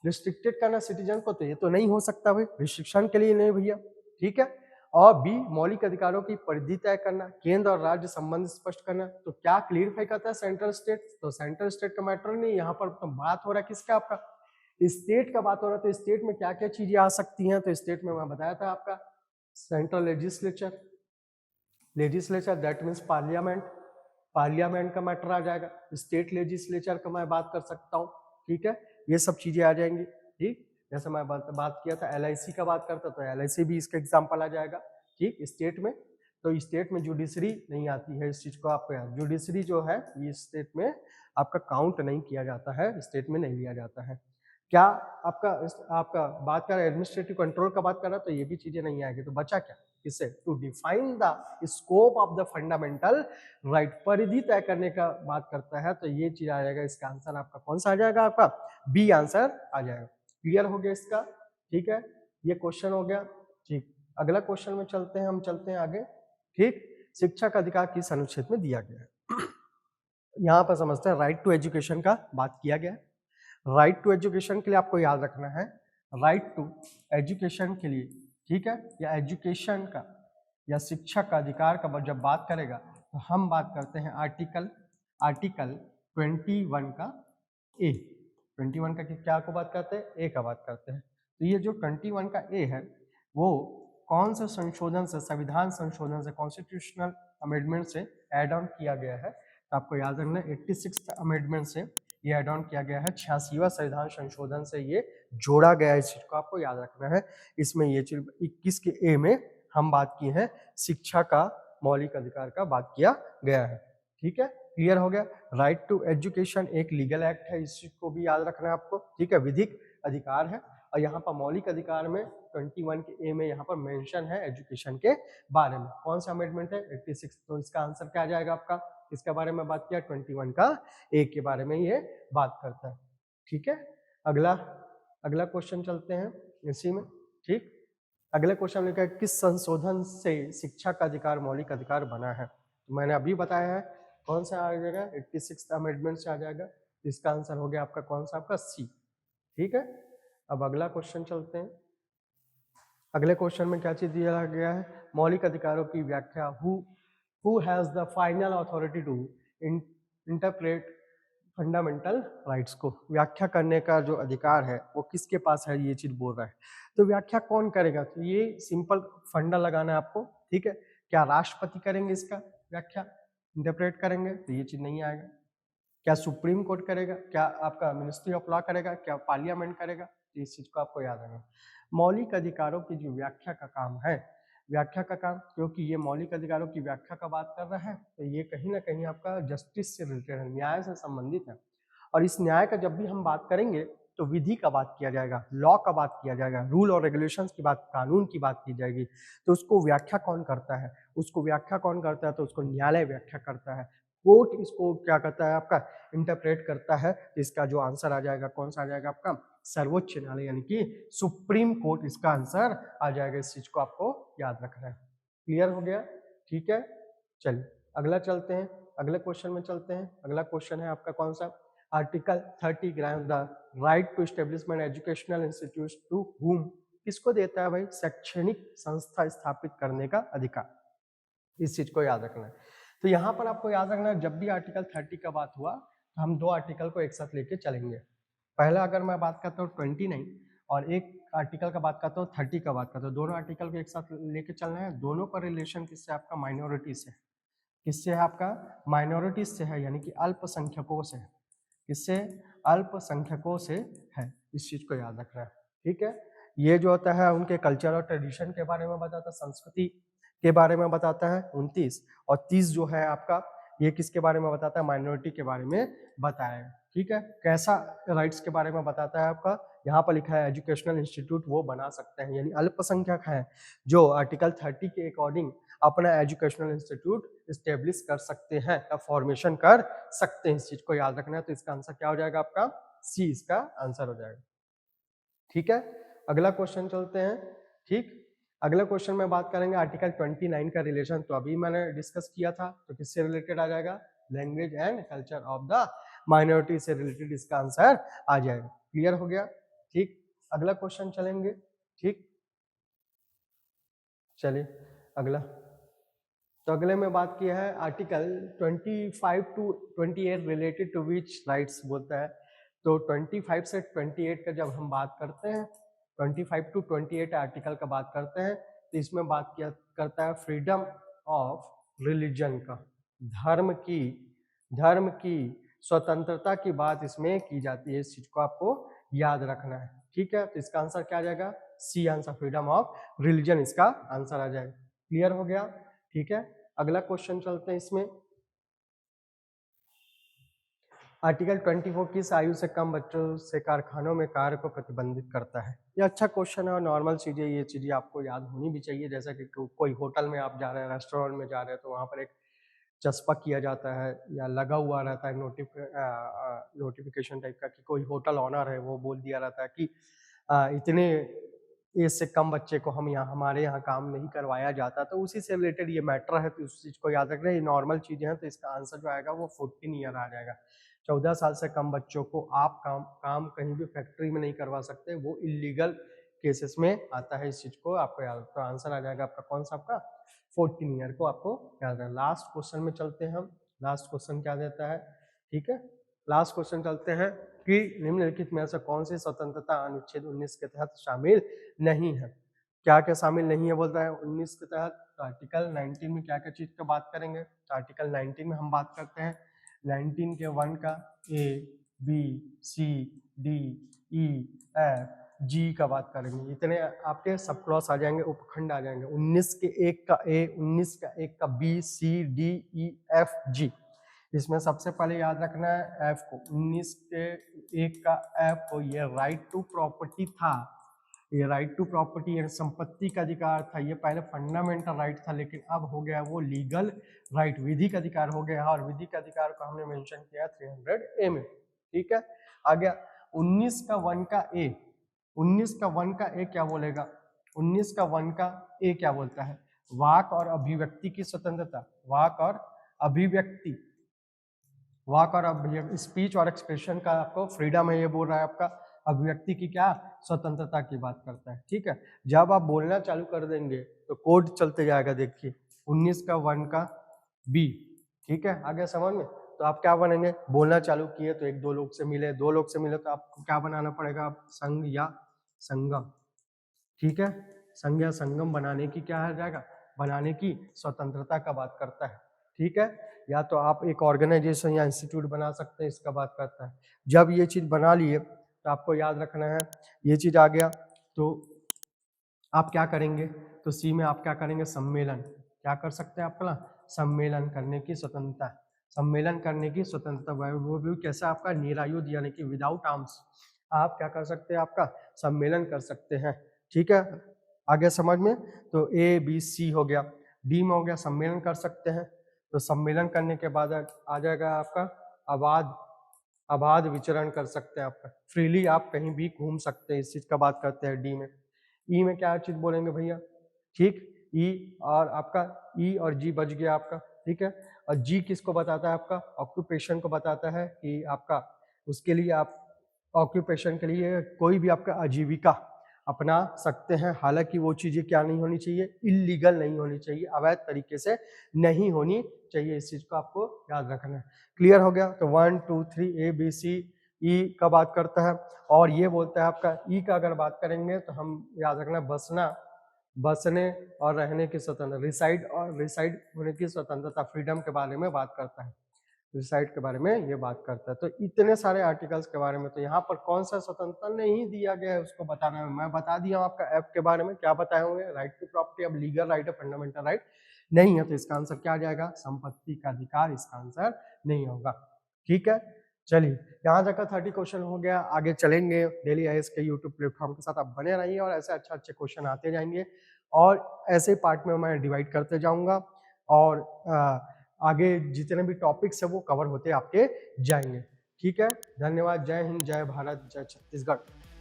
रिस्ट्रिक्टेड करना सिटीजन को। तो ये तो नहीं हो सकता भाई, रिस्ट्रिक्शन के लिए नहीं भैया। ठीक है, और बी मौलिक अधिकारों की परिधि तय करना, केंद्र और राज्य संबंध स्पष्ट करना। तो क्या क्लियरिफाई करता है? Central state. तो सेंट्रल स्टेट का मैटर नहीं, यहाँ पर तो बात हो रहा है किसका? आपका स्टेट का बात हो रहा है। तो स्टेट में क्या क्या चीजें आ सकती हैं? तो स्टेट में मैं बताया था आपका central legislature, legislature that means parliament, parliament का मैटर आ जाएगा। स्टेट लेजिस्लेचर का मैं बात कर सकता हूँ। ठीक है, ये सब चीजें आ जाएंगी। ठीक, जैसे मैं बात किया था एलआईसी का बात करता, तो एलआईसी भी इसका एग्जांपल आ जाएगा। ठीक, स्टेट में। तो स्टेट में जुडिशरी नहीं आती है, इस चीज को आपको याद, जुडिशरी जो है ये स्टेट में आपका काउंट नहीं किया जाता है, स्टेट में नहीं लिया जाता है। क्या आपका बात कर एडमिनिस्ट्रेटिव कंट्रोल का बात कर रहा, तो ये भी चीजें नहीं आएगी। तो बचा क्या इससे? To define the scope of the fundamental right, परिधि तय करने का बात करता है। तो ये चीज आ जाएगा। इसका आंसर आपका कौन सा आ जाएगा? आपका बी आंसर आ जाएगा। क्लियर हो गया इसका? ठीक है, ये क्वेश्चन हो गया। ठीक, अगला क्वेश्चन में चलते हैं, हम चलते हैं आगे। ठीक, शिक्षा का अधिकार किस अनुच्छेद में दिया गया है? यहाँ पर समझते हैं राइट टू एजुकेशन का बात किया गया है। राइट टू एजुकेशन के लिए आपको याद रखना है, राइट टू एजुकेशन के लिए, ठीक है, या एजुकेशन का या शिक्षा का अधिकार का जब बात करेगा तो हम बात करते हैं आर्टिकल 21 का ए। 21 का क्या को बात करते हैं? ए का बात करते हैं। तो ये जो 21 का ए है वो कौन से संशोधन से, संविधान संशोधन से, कॉन्स्टिट्यूशनल अमेंडमेंट से एड ऑन किया गया है? तो आपको याद रखना है 86 अमेंडमेंट से ये एड ऑन किया गया है। 86वां संविधान संशोधन से ये जोड़ा गया है। इस चीज को आपको याद रखना है। इसमें ये चीज 21 के ए में हम बात की है, शिक्षा का मौलिक अधिकार का बात किया गया है। ठीक है, क्लियर हो गया? राइट टू एजुकेशन एक लीगल एक्ट है, इस चीज को भी याद रखना है आपको। ठीक है, विधिक अधिकार है। और यहाँ पर मौलिक अधिकार में 21 के ए में यहाँ पर मेंशन है एजुकेशन के बारे में। कौन सा अमेंडमेंट है? 86। तो इसका आंसर क्या आ जाएगा आपका? इसके बारे में बात किया 21 का ए के बारे में ये बात करता है। ठीक है, अगला अगला क्वेश्चन चलते हैं इसी में। ठीक, अगले क्वेश्चन में लिखा है किस संशोधन से शिक्षा का अधिकार मौलिक अधिकार बना है। तो मैंने अभी बताया है कौन सा आ जाएगा, 86 अमेंडमेंट से आ जाएगा। इसका आंसर हो गया आपका कौन सा, आपका सी। ठीक है, अब अगला क्वेश्चन चलते हैं। अगले क्वेश्चन में क्या चीज दिया गया है, मौलिक अधिकारों की व्याख्या। Who has the final authority to interpret fundamental rights को व्याख्या करने का जो अधिकार है वो किसके पास है, ये चीज बोल रहा है। तो व्याख्या कौन करेगा, तो ये सिंपल फंडा लगाना है आपको। ठीक है, क्या राष्ट्रपति करेंगे इसका व्याख्या, इंटरप्रेट करेंगे, तो ये चीज नहीं आएगा। क्या सुप्रीम कोर्ट करेगा, क्या आपका मिनिस्ट्री ऑफ लॉ करेगा, क्या पार्लियामेंट करेगा, तो इस चीज को आपको याद रखना। मौलिक अधिकारों की जो व्याख्या का काम है, व्याख्या का काम, क्योंकि ये मौलिक अधिकारों की व्याख्या का बात कर रहा है तो ये कहीं ना कहीं आपका जस्टिस से रिलेटेड है, न्याय से संबंधित है। और इस न्याय का जब भी हम बात करेंगे तो विधि का बात किया जाएगा, लॉ का बात किया जाएगा, रूल और रेगुलेशंस की बात, कानून की बात की जाएगी। तो उसको व्याख्या कौन करता है, उसको व्याख्या कौन करता है, तो उसको न्यायालय व्याख्या करता है। कोर्ट इसको क्या करता है, आपका इंटरप्रेट करता है। इसका जो आंसर आ जाएगा कौन सा आ जाएगा, आपका सर्वोच्च न्यायालय यानी कि सुप्रीम कोर्ट इसका आंसर आ जाएगा। इस चीज को आपको याद रखना है। क्लियर हो गया, ठीक है। चलिए अगला चलते हैं, अगले क्वेश्चन में चलते हैं। अगला क्वेश्चन है आपका कौन सा, article 30 grant the right to establishment educational institute to whom, किसको देता है भाई, शैक्षणिक संस्था स्थापित करने का अधिकार। इस चीज को याद रखना है। तो यहाँ पर आपको याद रखना है, जब भी आर्टिकल 30 का बात हुआ तो हम दो आर्टिकल को एक साथ लेके चलेंगे। पहला अगर मैं बात करता हूँ 29 और एक आर्टिकल का बात करता हूँ 30 का बात करता हूँ, दोनों आर्टिकल को एक साथ लेके चलना है। दोनों का रिलेशन किससे, आपका माइनॉरिटी से। किससे है, आपका माइनॉरिटी से है, यानी कि अल्पसंख्यकों से। किससे, अल्पसंख्यकों से है। इस चीज को याद रखना है, ठीक है। ये जो होता है उनके कल्चर और ट्रेडिशन के बारे में बताता है, संस्कृति के बारे में बताता है 29, और 30 जो है आपका ये किसके बारे में बताता है, माइनॉरिटी के बारे में बताया। ठीक है, कैसा राइट्स के बारे में बताता है आपका, यहाँ पर लिखा है एजुकेशनल इंस्टीट्यूट वो बना सकते हैं, यानी अल्पसंख्यक हैं जो आर्टिकल 30 के अकॉर्डिंग अपना एजुकेशनल इंस्टीट्यूट स्टेब्लिश कर सकते हैं या फॉर्मेशन कर सकते हैं। इस चीज को याद रखना है। तो इसका आंसर क्या हो जाएगा, आपका सी इसका आंसर हो जाएगा। ठीक है, अगला क्वेश्चन चलते हैं। ठीक, अगला क्वेश्चन में बात करेंगे आर्टिकल 29 का रिलेशन। तो अभी मैंने डिस्कस किया था, तो किससे रिलेटेड आ जाएगा, language and culture of the minority से रिलेटेड इसका आंसर आ जाएगा। क्लियर हो गया, ठीक। अगला क्वेश्चन चलेंगे, ठीक। चलिए अगला, तो अगले में बात किया है article 25 to 28 related to which rights बोलता है। तो 25 से 28 का जब हम बात करते हैं, 25 टू 28 आर्टिकल का बात करते हैं, तो इसमें बात किया करता है फ्रीडम ऑफ रिलीजन का, धर्म की स्वतंत्रता की बात इसमें की जाती है। इस चीज को आपको याद रखना है, ठीक है। तो इसका आंसर क्या आ जाएगा, C answer, freedom of religion इसका आंसर आ जाएगा। क्लियर हो गया, ठीक है। अगला क्वेश्चन चलते हैं इसमें, आर्टिकल 24 किस आयु से कम बच्चों से कारखानों में कार्य को प्रतिबंधित करता है। ये अच्छा क्वेश्चन है और नॉर्मल चीजें, ये चीजें आपको याद होनी भी चाहिए। जैसा कि कोई होटल में आप जा रहे हैं, रेस्टोरेंट में जा रहे हैं, तो वहाँ पर एक चस्पा किया जाता है या लगा हुआ रहता है नोटिफिकेशन टाइप का, कि कोई होटल ऑनर है वो बोल दिया रहता है कि इतने एज से कम बच्चे को हम यहाँ हमारे यहाँ काम नहीं करवाया जाता। तो उसी से रिलेटेड ये मैटर है, तो उस चीज को याद रखना। ये नॉर्मल चीजें हैं, तो इसका आंसर जो आएगा वो 14 ईयर आ जाएगा। 14 साल से कम बच्चों को आप काम कहीं भी फैक्ट्री में नहीं करवा सकते, वो इलीगल केसेस में आता है। इस चीज को आपको याद, तो आंसर आ जाएगा आपका कौन सा, आपका 14 ईयर को आपको याद रखना। लास्ट क्वेश्चन में चलते हैं हम, लास्ट क्वेश्चन क्या देता है, ठीक है। लास्ट क्वेश्चन चलते हैं कि निम्नलिखित में से कौन सी स्वतंत्रता अनुच्छेद 19 के तहत शामिल नहीं है। क्या क्या शामिल नहीं है बोलता है 19 के तहत। तो आर्टिकल 19 में क्या क्या चीज का बात करेंगे, तो आर्टिकल 19 में हम बात करते हैं 19 के 1 का A B C D E F G का बात करेंगे। इतने आपके सब क्लॉज आ जाएंगे, उपखंड आ जाएंगे। 19 के 1 का ए, 19 का 1 का B C D E F G. इसमें सबसे पहले याद रखना है एफ को, 19 के 1 का एफ को, ये राइट टू प्रॉपर्टी था। ये राइट टू प्रॉपर्टी यानी संपत्ति का अधिकार था, ये पहले फंडामेंटल राइट था, लेकिन अब हो गया वो लीगल राइट, विधिक अधिकार हो गया। और विधिक अधिकार को हमने मेंशन किया 300 ए में, ठीक है। आ गया 19 का 1 का ए, 19 का 1 का ए क्या बोलेगा? 19 का 1 का ए क्या बोलता है? वाक और अभिव्यक्ति की स्वतंत्रता, वाक और अभिव्यक्ति, वाक और स्पीच और एक्सप्रेशन का आपको फ्रीडम है, ये बोल रहा है आपका अभिव्यक्ति की क्या स्वतंत्रता की बात करता है। ठीक है, जब आप बोलना चालू कर देंगे तो कोड चलते जाएगा। देखिए 19 का 1 का बी, ठीक है, आगे समझ में। तो आप क्या बनेंगे? बोलना चालू किए तो एक दो लोग से मिले, दो लोग से मिले तो आपको क्या बनाना पड़ेगा? आप संघ या संगम। ठीक है, संघ या संगम बनाने की क्या है जाएगा? बनाने की स्वतंत्रता का बात करता है। ठीक है, या तो आप एक ऑर्गेनाइजेशन या इंस्टीट्यूट बना सकते हैं, इसका बात करता है। जब ये चीज बना लिए तो आपको याद रखना है, ये चीज आ गया तो आप क्या करेंगे? तो सी में आप क्या करेंगे? सम्मेलन। क्या कर सकते हैं आपका? सम्मेलन करने की स्वतंत्रता, सम्मेलन करने की स्वतंत्रता। वो भी कैसा? आपका निरायुध यानी कि विदाउट आर्म्स आप क्या कर सकते हैं? आपका सम्मेलन कर सकते हैं। ठीक है, आगे समझ में। तो ए बी सी हो गया। डी में हो गया सम्मेलन कर सकते हैं, तो सम्मेलन करने के बाद आ जाएगा आपका अबाध, अबाध विचरण कर सकते हैं आपका, फ्रीली आप कहीं भी घूम सकते हैं, इस चीज का बात करते हैं डी में। ई में क्या चीज बोलेंगे भैया? ठीक, ई और आपका ई और जी बच गया आपका। ठीक है, और जी किसको बताता है? आपका ऑक्यूपेशन को बताता है कि आपका उसके लिए आप ऑक्यूपेशन के लिए कोई भी आपका आजीविका अपना सकते हैं, हालांकि वो चीजें क्या नहीं होनी चाहिए? इलीगल नहीं होनी चाहिए, अवैध तरीके से नहीं होनी चाहिए। इस चीज को आपको याद रखना है। क्लियर हो गया? तो 1 2 3 ए बी सी ई का बात करता है, और ये बोलता है आपका ई का अगर बात करेंगे तो हम याद रखना बसना, बसने और रहने की स्वतंत्रता, रिसाइड और रिसाइड होने की स्वतंत्रता, फ्रीडम के बारे में बात करता है, रिसाइड के बारे में ये बात करता है। तो इतने सारे आर्टिकल्स के बारे में, तो यहाँ पर कौन सा स्वतंत्रता नहीं दिया गया है उसको बताना है। मैं बता दिया हूँ आपका ऐप के बारे में, क्या बताए होंगे? राइट टू प्रॉपर्टी, अब लीगल राइट है, फंडामेंटल राइट नहीं है, तो इसका आंसर क्या आ जाएगा? संपत्ति का अधिकार इसका आंसर नहीं होगा। ठीक है, चलिए यहाँ तक का 30 क्वेश्चन हो गया। आगे चलेंगे डेली आईएएस के यूट्यूब प्लेटफॉर्म के साथ, आप बने रहिए और ऐसे अच्छे अच्छे क्वेश्चन आते जाएंगे, और ऐसे पार्ट में मैं डिवाइड करते जाऊंगा, और आगे जितने भी टॉपिक्स है वो कवर होते आपके जाएंगे। ठीक है, धन्यवाद। जय हिंद, जय भारत, जय छत्तीसगढ़।